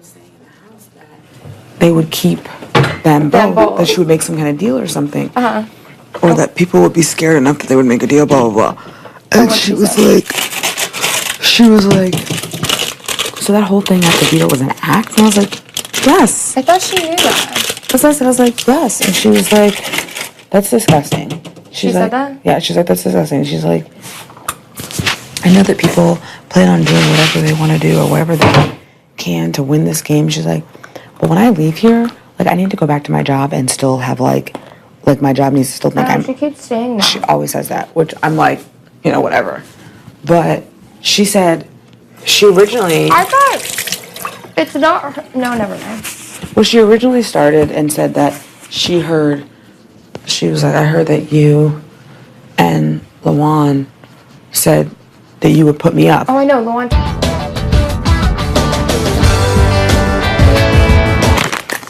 saying in the house that they would keep them both, that she would make some kind of deal or something. Or that people would be scared enough that they would make a deal, blah, blah, blah. And she was like, so that whole thing at the theater was an act? And I was like, yes. I thought she knew that. That's what I said. I was like, yes. And she was like, that's disgusting. She said that? Yeah, she's like, that's disgusting. She's like, I know that people plan on doing whatever they want to do or whatever they can to win this game. She's like, but when I leave here, like, I need to go back to my job and still have, like my job needs to still think she keeps saying that. She always says that, which I'm like, you know, whatever. But she said she originally... I thought it's not her. No, never mind. Well, she originally started and said that she was like, I heard that you and Lawan said that you would put me up. Oh, I know, Lawan.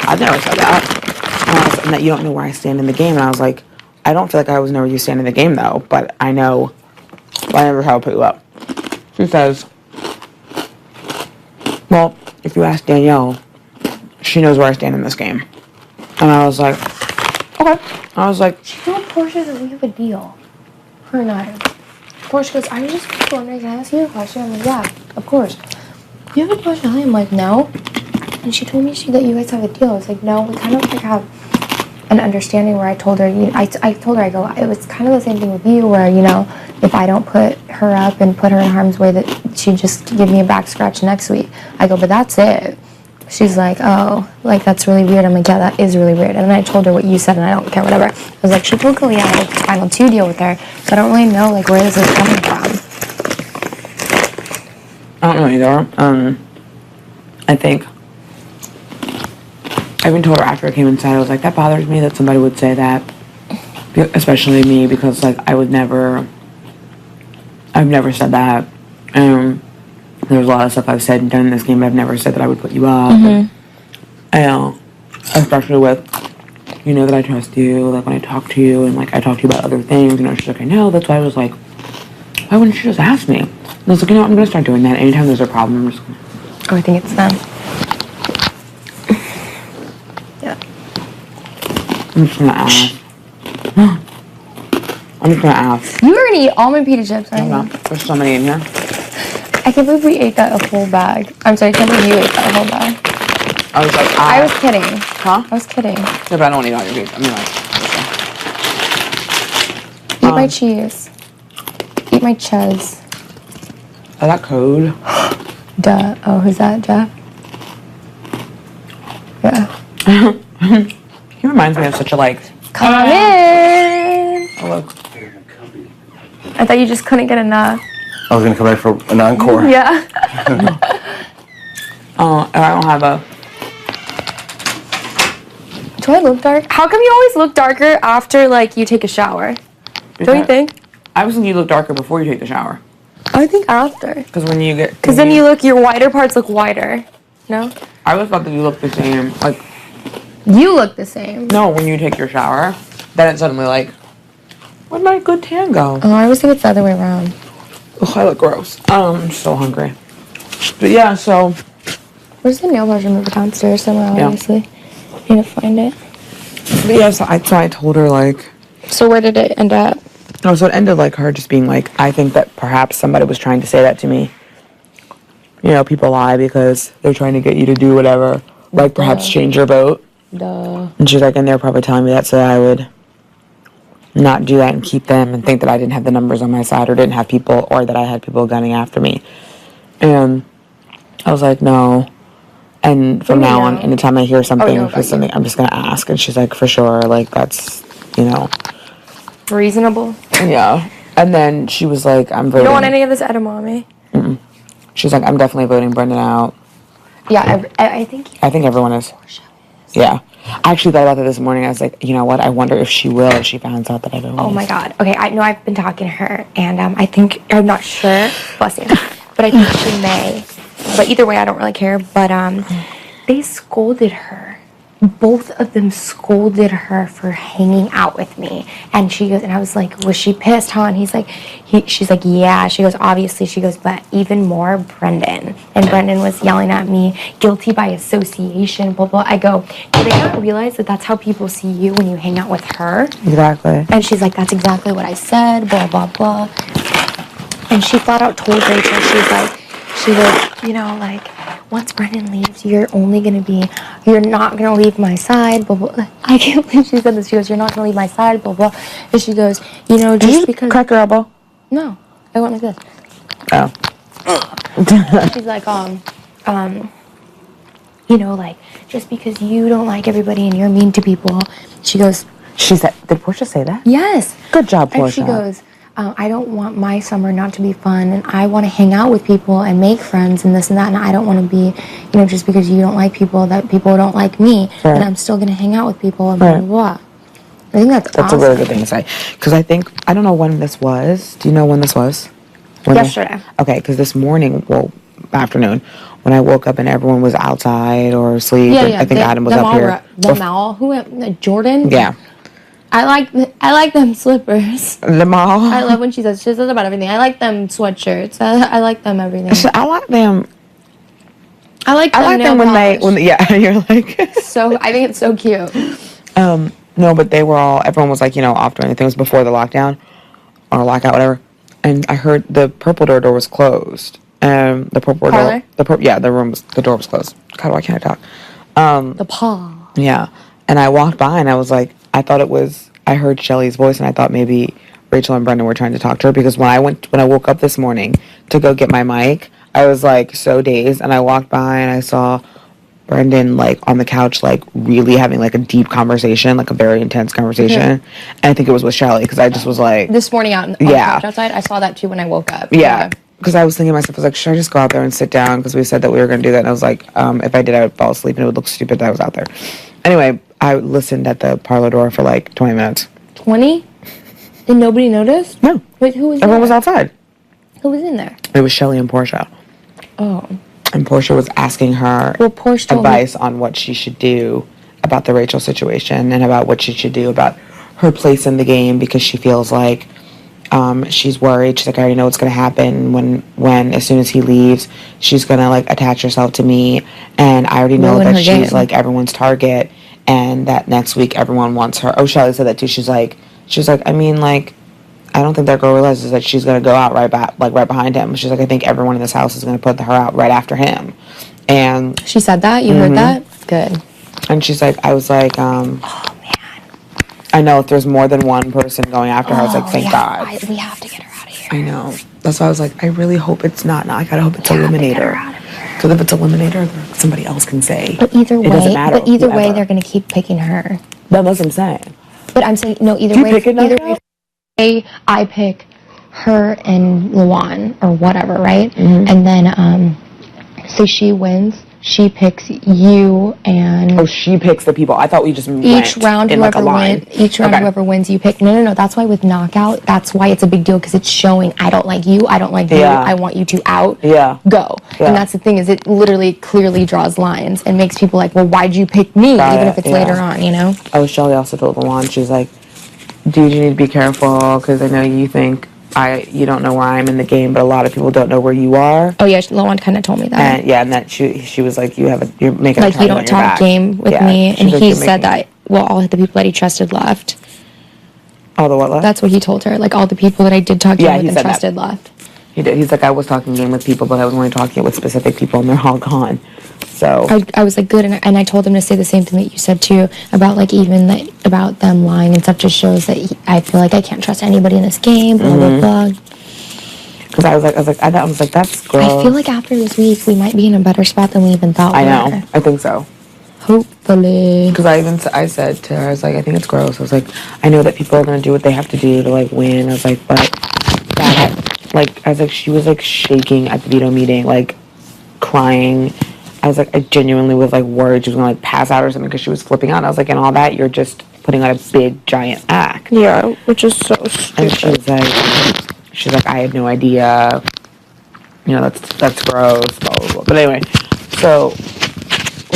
I've never said that. And that you don't know where I stand in the game. And I was like, I don't feel like I always know where you stand in the game, though. But I know, I never how to put you up. She says, well, if you ask Danielle, she knows where I stand in this game. And I was like, okay. I was like, she told Portia that we have a deal. Her and I. Portia goes, I was just wondering, can I ask you a question? I'm like, yeah, of course. You have a question? I'm like, no. And she told me that you guys have a deal. I was like, no, we kind of like have an understanding where I told her, I told her, I go, it was kind of the same thing with you where, you know, if I don't put her up and put her in harm's way, that she'd just give me a back scratch next week. I go, but that's it. She's like, oh, like, that's really weird. I'm like, yeah, that is really weird. And then I told her what you said, and I don't care, whatever. I was like, she told Kalia I had a final 2 deal with her, so I don't really know, like, where this is coming from. I don't know either. I think I even told her after I came inside, I was like, that bothers me that somebody would say that, especially me, because, like, I've never said that. There's a lot of stuff I've said and done in this game, but I've never said that I would put you up. And, especially with, you know, that I trust you, like, when I talk to you, and, like, I talk to you about other things, you know, she's like, I know, that's why I was like, why wouldn't you just ask me? And I was like, you know what, I'm going to start doing that. Anytime there's a problem, I'm just going to... Oh, I think it's them. Yeah. I'm just going to ask. I'm just going to ask. You were going to eat all my pita chips, I don't know. There's so many in here. I can't believe we ate that a whole bag. I'm sorry, I can't believe you ate that whole bag. I was like, I was kidding. Huh? I was kidding. Yeah, but I don't want to eat all your pizza. I mean, like... Eat my cheese. Eat my cheese. Is that code? Duh. Oh, who's that, Jeff? Yeah. He reminds me of such a, like... Come in! Oh, look. I thought you just couldn't get enough. I was going to come back for an encore. Yeah. I don't have a... Do I look dark? How come you always look darker after, like, you take a shower? Don't you think? I was thinking you look darker before you take the shower. I think after. Because when you get... Because then your whiter parts look whiter. No? I always thought that you looked the same. Like... You look the same. No, when you take your shower, then it's suddenly like, where'd my good tan go? Oh, I always think it's the other way around. Ugh, I look gross. I'm so hungry. But yeah, so... Where's the nail polish remover? Downstairs somewhere, obviously. Need to find it. But yeah, so I told her, like... So where did it end up? No, so it ended, like, her just being like, I think that perhaps somebody was trying to say that to me. You know, people lie because they're trying to get you to do whatever. Like, perhaps change your vote. Duh. And she's like, and they're probably telling me that so that I would not do that and keep them and think that I didn't have the numbers on my side or didn't have people, or that I had people gunning after me. And I was like, no. And from now on, anytime I hear something, I'm just going to ask. And she's like, for sure, like, that's, you know. Reasonable. Yeah. And then she was like, I'm voting. You don't want any of this edamame? Mm-mm. She's like, I'm definitely voting Brendan out. Yeah, I think everyone is. Yeah. I actually thought about that this morning. I was like, you know what? I wonder if she will if she finds out that I voted. Oh my God. Okay, I know I've been talking to her, and I think, I'm not sure, bless you, but I think she may. But either way, I don't really care. But they scolded her both of them scolded her for hanging out with me. And she goes, and I was like, was she pissed, huh? And she's like, yeah. She goes, obviously. She goes, but even more Brendan. And Brendan was yelling at me, guilty by association, blah, blah. I go, do they not realize that that's how people see you when you hang out with her? Exactly. And she's like, that's exactly what I said, blah, blah, blah. And she flat out told Rachel, she goes, you know, like, once Brendan leaves, you're not going to leave my side, blah, blah. I can't believe she said this. She goes, you're not going to leave my side, blah, blah. And she goes, you know, just because... crack your elbow? No, I went like this. Oh. She's like, you know, like, just because you don't like everybody and you're mean to people, she goes... She said, did Portia say that? Yes. Good job, Portia. And she goes... I don't want my summer not to be fun, and I want to hang out with people and make friends and this and that, and I don't want to be, you know, just because you don't like people, that people don't like me, right. and I'm still going to hang out with people and blah, blah, blah. I think that's awesome. A really good thing to say. Because I don't know when this was. Do you know when this was? Yesterday. Okay, because this morning, afternoon, when I woke up and everyone was outside or asleep, I think Adam was up here. Jordan? Yeah. I like them slippers. The mall. I love when she says about everything. I like them sweatshirts. I like them everything. I like them. I like them when you're like. So I think it's so cute. No, but everyone was like, you know, off doing anything. It was before the lockdown or lockout, whatever. And I heard the purple door was closed. The purple Parlor? door. The door was closed. God, why can't I talk? The paw. Yeah. And I walked by and I was like, I heard Shelly's voice and I thought maybe Rachel and Brendan were trying to talk to her, because when I woke up this morning to go get my mic, I was like so dazed, and I walked by and I saw Brendan like on the couch, like really having like a deep conversation, like a very intense conversation. And I think it was with Shelly, because I just was like... This morning on the couch outside, I saw that too when I woke up. Yeah. Because I was thinking to myself, I was like, should I just go out there and sit down? Because we said that we were going to do that. And I was like, if I did, I would fall asleep and it would look stupid that I was out there. Anyway, I listened at the parlor door for like 20 minutes. 20? And nobody noticed? No. Wait, who was Everyone there? was outside. Who was in there? It was Shelly and Portia. Oh. And Portia was asking her advice on what she should do about the Rachel situation and about what she should do about her place in the game, because she feels like she's worried. She's like, I already know what's going to happen when as soon as he leaves, she's going to like attach herself to me, and I already know that she's like everyone's target, and that next week everyone wants her. Oh, Shelly said that too. She's like, I mean, like, I don't think that girl realizes that she's going to go out right behind him. She's like, I think everyone in this house is going to put her out right after him. And she said that? You heard that? Good. And she's like, I was like, oh, man. I know if there's more than one person going after her, I was like, thank God. We have to get her out of here. I know. That's why I was like, I really hope it's not. I gotta hope it's Eliminator. Because if it's Eliminator, somebody else can say. But either way, whoever. they're gonna keep picking her. That's what I'm saying. But I'm saying no. Either way, I pick her and Luan or whatever, right? Mm-hmm. And then, say she wins. She picks you and... Oh, she picks the people. I thought we just each round, whoever wins, you pick. No. That's why with knockout, that's why it's a big deal, because it's showing I don't like you, I don't like you, I want you to out. Yeah. Go. Yeah. And that's the thing, is it literally clearly draws lines and makes people like, well, why'd you pick me? Even if it's later on, you know? Oh, Shelly also told Luan, she's like, dude, you need to be careful, because I know you think... you don't know where I'm in the game, but a lot of people don't know where you are. Oh yeah, Luan kind of told me that. And that she was like, you're making like you don't talk game with me, and he said that. Well, all the people that he trusted left. All the what left? That's what he told her. Like all the people that I did talk game with and trusted left. He did. He's like, I was talking game with people, but I was only talking with specific people, and they're all gone. So I was like, good, and I told him to say the same thing that you said too, about like even like about them lying and stuff. Just shows that I feel like I can't trust anybody in this game. Blah blah blah. Because I was like, that's gross. I feel like after this week, we might be in a better spot than we even thought. I know. I think so. Hopefully. Because I said to her, I was like, I think it's gross. I was like, I know that people are gonna do what they have to do to like win. I was like, but that, like, I was like, she was like shaking at the veto meeting, like crying. I was like, I genuinely was like worried she was gonna like pass out or something because she was flipping out. I was like, and all that, you're just putting on a big giant act. Yeah, which is so stupid. And she's like, I had no idea. You know, that's gross. Blah blah blah. But anyway, so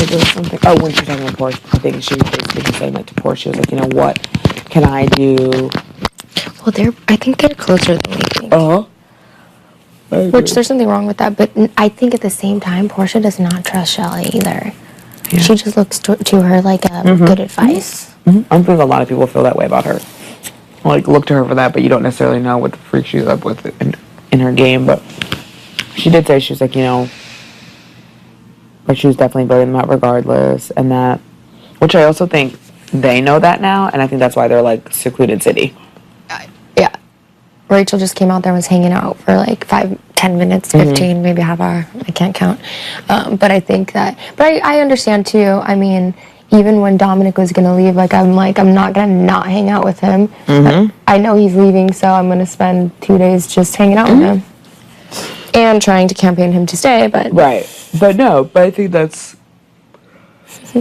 there was something. Oh, when she was talking to Porsche, I think she was basically saying like to Porsche, she was like, you know, what can I do? Well, I think they're closer than we think. Uh huh. Which there's something wrong with that, but I think at the same time, Portia does not trust Shelly either. Yeah. She just looks to her like a good advice. Mm-hmm. I think a lot of people feel that way about her. Like, look to her for that, but you don't necessarily know what the freak she's up with in her game. But she did say, she was like, you know, like she was definitely voting them out regardless, and that, which I also think they know that now, and I think that's why they're like secluded city. Yeah. Rachel just came out there and was hanging out for like 5, 10 minutes, 15, maybe half hour. I can't count. But I think that, but I understand too. I mean, even when Dominic was going to leave, I'm not going to not hang out with him. I know he's leaving, so I'm going to spend 2 days just hanging out with him. And trying to campaign him to stay, but... Right. But no, but I think that's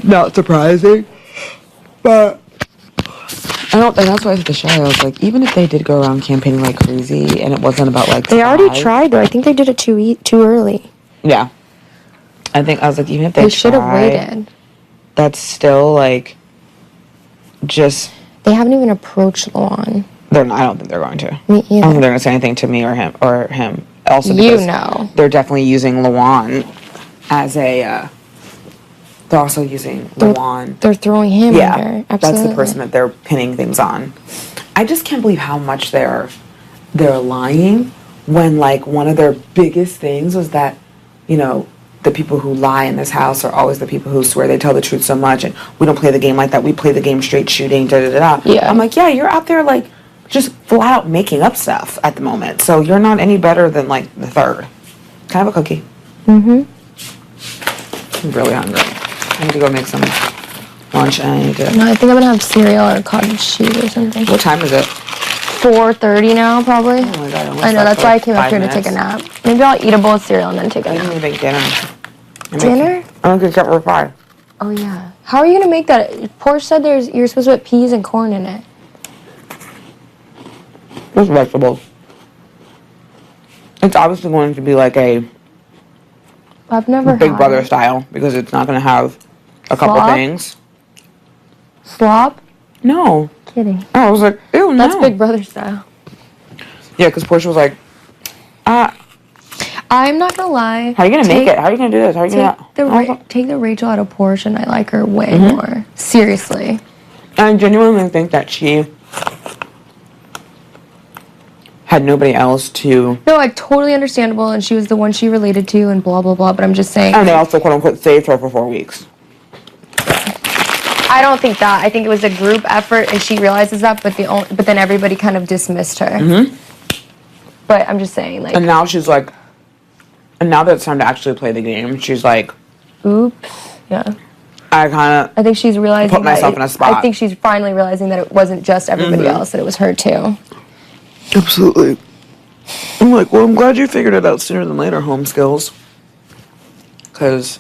not surprising. But and that's why I said to Shelly, I was like, even if they did go around campaigning like crazy and it wasn't about like They already tried, though. I think they did it too early. Yeah. I was like, even if they should have waited. That's still like just... They haven't even approached Luan. I don't think they're going to. Me either. I don't think they're going to say anything to me or him. Also, because they're definitely using Luan as a... they're also using Luan. They're throwing him in there. Absolutely. That's the person that they're pinning things on. I just can't believe how much they're lying when, like, one of their biggest things was that, you know, the people who lie in this house are always the people who swear they tell the truth so much, and we don't play the game like that. We play the game straight shooting, da-da-da-da. Yeah. I'm like, yeah, you're out there, like, just flat out making up stuff at the moment. So you're not any better than, like, the third. Can I have a cookie? I'm really hungry. I need to go make some lunch, and I need to... No, I think I'm going to have cereal or cottage cheese or something. What time is it? 4:30 now, probably. Oh my God, I know, that's why I came up here to take a nap. Maybe I'll eat a bowl of cereal and then take a nap. I need to make dinner. Dinner? I'm going to get for 5. Oh, yeah. How are you going to make that? Porsche said you're supposed to put peas and corn in it. Just vegetables. It's obviously going to be like a I've never Big had Brother it. style, because it's not going to have a couple Slop? things. Slop? No. Kidding. I was like, ew, no. That's Big Brother style. Yeah, because Portia was like, I'm not going to lie. how are you going to make it? How are you going to do this? How are you going to... Take the Rachel out of Porsche, and I like her way more. Seriously. I genuinely think that she had nobody else to... No, totally understandable, and she was the one she related to, and blah, blah, blah, but I'm just saying... And they also, quote-unquote, saved her for 4 weeks. I don't think that. I think it was a group effort, and she realizes that, but then everybody kind of dismissed her. But I'm just saying, like... And now she's like... And now that it's time to actually play the game, she's like... Oops. Yeah. I think she's realizing put myself in a spot. I think she's finally realizing that it wasn't just everybody else, that it was her too. Absolutely. I'm like, well, I'm glad you figured it out sooner than later, home skills. Because...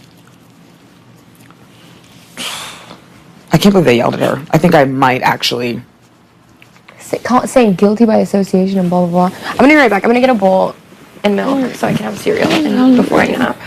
I can't believe they yelled at her. I think I might actually... Saying guilty by association and blah, blah, blah. I'm going to be right back. I'm going to get a bowl and milk so I can have cereal before I nap.